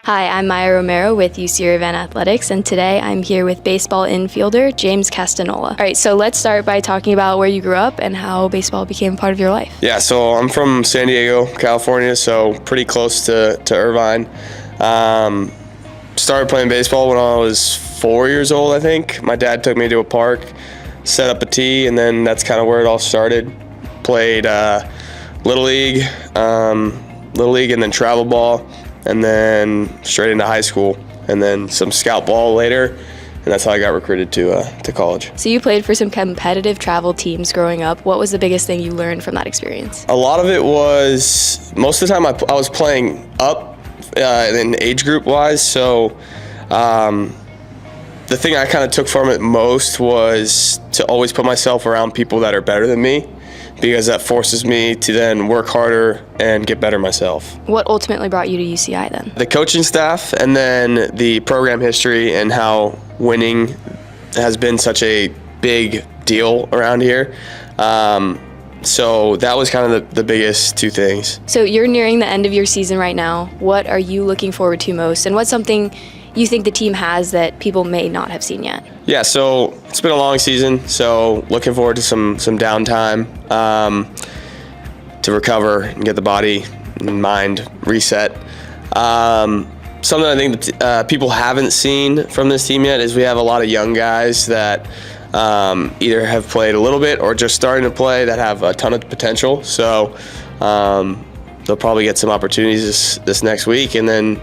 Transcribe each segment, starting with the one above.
Hi, I'm Mya Romero with UC Irvine Athletics, and today I'm here with baseball infielder James Castagnola. All right, so let's start by talking about where you grew up and how baseball became part of your life. Yeah, so I'm from San Diego, California, so pretty close to Irvine. Started playing baseball when I was 4 years old, I think. My dad took me to a park, set up a tee, and then that's kind of where it all started. Played Little League, and then travel ball, and then straight into high school, and then some scout ball later, and that's how I got recruited to college. So you played for some competitive travel teams growing up. What was the biggest thing you learned from that experience? A lot of it was, most of the time I was playing up in age group wise, so the thing I kind of took from it most was to always put myself around people that are better than me, because that forces me to then work harder and get better myself. What ultimately brought you to UCI then? The coaching staff, and then the program history and how winning has been such a big deal around here. So that was kind of the biggest two things. So you're nearing the end of your season right now. What are you looking forward to most, and what's something you think the team has that people may not have seen yet? Yeah, so it's been a long season, so looking forward to some downtime to recover and get the body and mind reset. Something I think that people haven't seen from this team yet is we have a lot of young guys that either have played a little bit or just starting to play that have a ton of potential. So they'll probably get some opportunities this next week, and then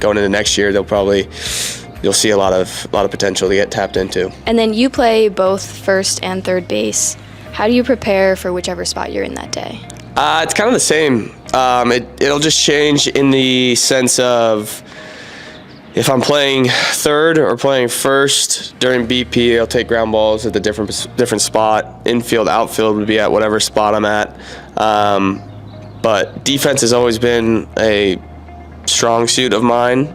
going into next year, you'll see a lot of potential to get tapped into. And then you play both first and third base. How do you prepare for whichever spot you're in that day? It's kind of the same. It'll just change in the sense of if I'm playing third or playing first during BP, I'll take ground balls at the different spot. Infield, outfield would be at whatever spot I'm at. But defense has always been a strong suit of mine.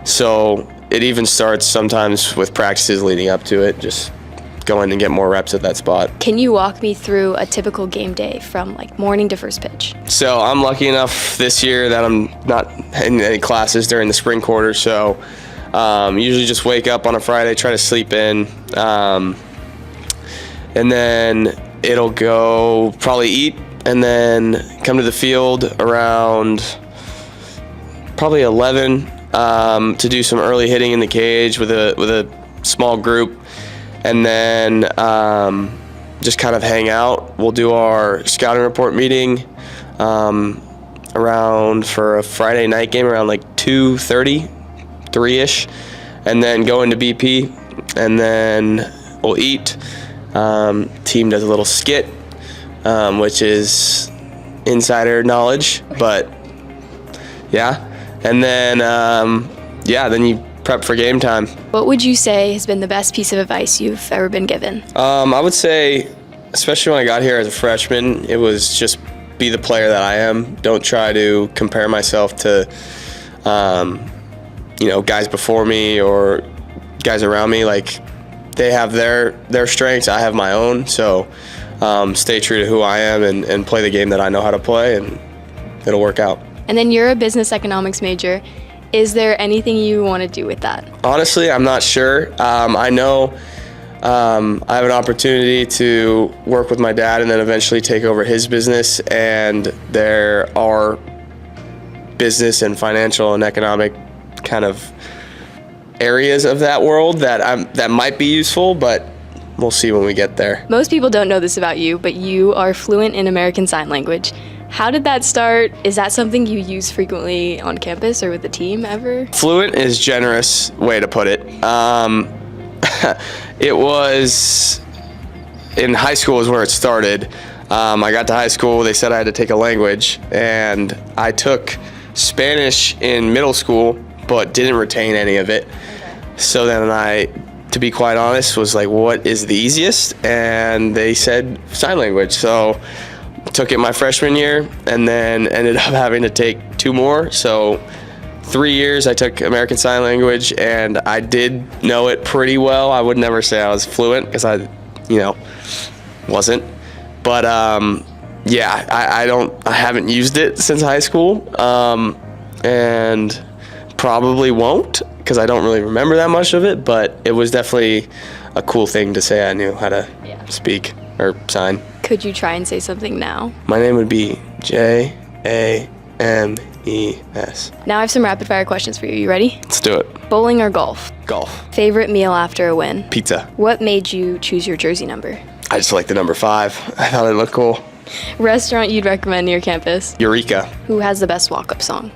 So it even starts sometimes with practices leading up to it, just going and get more reps at that spot. Can you walk me through a typical game day from like morning to first pitch? So I'm lucky enough this year that I'm not in any classes during the spring quarter, so usually just wake up on a Friday, try to sleep in, and then it'll go probably eat, and then come to the field around probably 11 to do some early hitting in the cage with a small group, and then just kind of hang out. We'll do our scouting report meeting around for a Friday night game around like 2:30, 3-ish, and then go into BP, and then we'll eat. Team does a little skit, which is insider knowledge, but yeah. And then, then you prep for game time. What would you say has been the best piece of advice you've ever been given? I would say, especially when I got here as a freshman, it was just be the player that I am. Don't try to compare myself to, guys before me or guys around me. Like, they have their strengths, I have my own. So stay true to who I am and play the game that I know how to play, and it'll work out. And then you're a business economics major. Is there anything you want to do with that? Honestly, I'm not sure. I know I have an opportunity to work with my dad and then eventually take over his business, and there are business and financial and economic kind of areas of that world that might be useful, but we'll see when we get there. Most people don't know this about you, but you are fluent in American Sign Language. How did that start? Is that something you use frequently on campus or with the team ever? Fluent is a generous way to put it. It was in high school is where it started. I got to high school, they said I had to take a language, and I took Spanish in middle school, but didn't retain any of it. So then I, to be quite honest, was like, what is the easiest? And they said sign language. So took it my freshman year, and then ended up having to take 2 more. So 3 years I took American Sign Language, and I did know it pretty well. I would never say I was fluent because I wasn't. But I haven't used it since high school, and probably won't because I don't really remember that much of it, but it was definitely a cool thing to say I knew how to speak or sign. Could you try and say something now? My name would be James. Now I have some rapid fire questions for you. You ready? Let's do it. Bowling or golf? Golf. Favorite meal after a win? Pizza. What made you choose your jersey number? I just like the number 5. I thought it looked cool. Restaurant you'd recommend near campus? Eureka. Who has the best walk-up song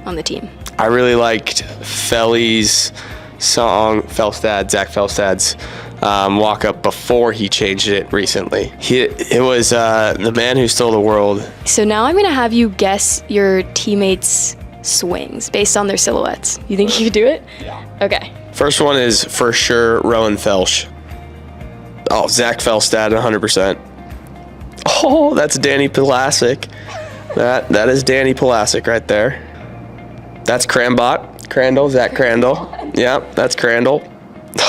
on the team? I really liked Felly's song, Zach Felstad's walk-up before he changed it recently. It was The Man Who Stole the World. So now I'm going to have you guess your teammates' swings based on their silhouettes. You think you could do it? Yeah. Okay. First one is for sure Rowan Felsch. Oh, Zach Felstad, 100%. Oh, that's Danny Pulasic. That is Danny Pulasic right there. That's Crandall, Zach Crandall. Yeah, that's Crandall.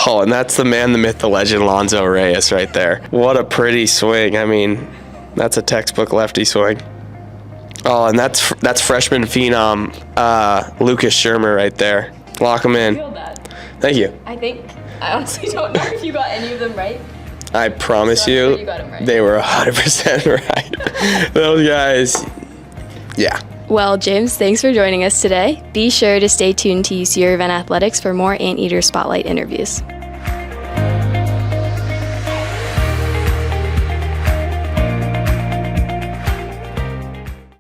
Oh, and that's the man, the myth, the legend, Lonzo Reyes right there. What a pretty swing. I mean, that's a textbook lefty swing. Oh, and that's freshman phenom Lucas Shermer right there. Lock him in. Thank you. I honestly don't know if you got any of them right. I promise you, got 'em right. They were 100% right. Those guys, yeah. Well, James, thanks for joining us today. Be sure to stay tuned to UC Irvine Athletics for more Anteater Spotlight interviews.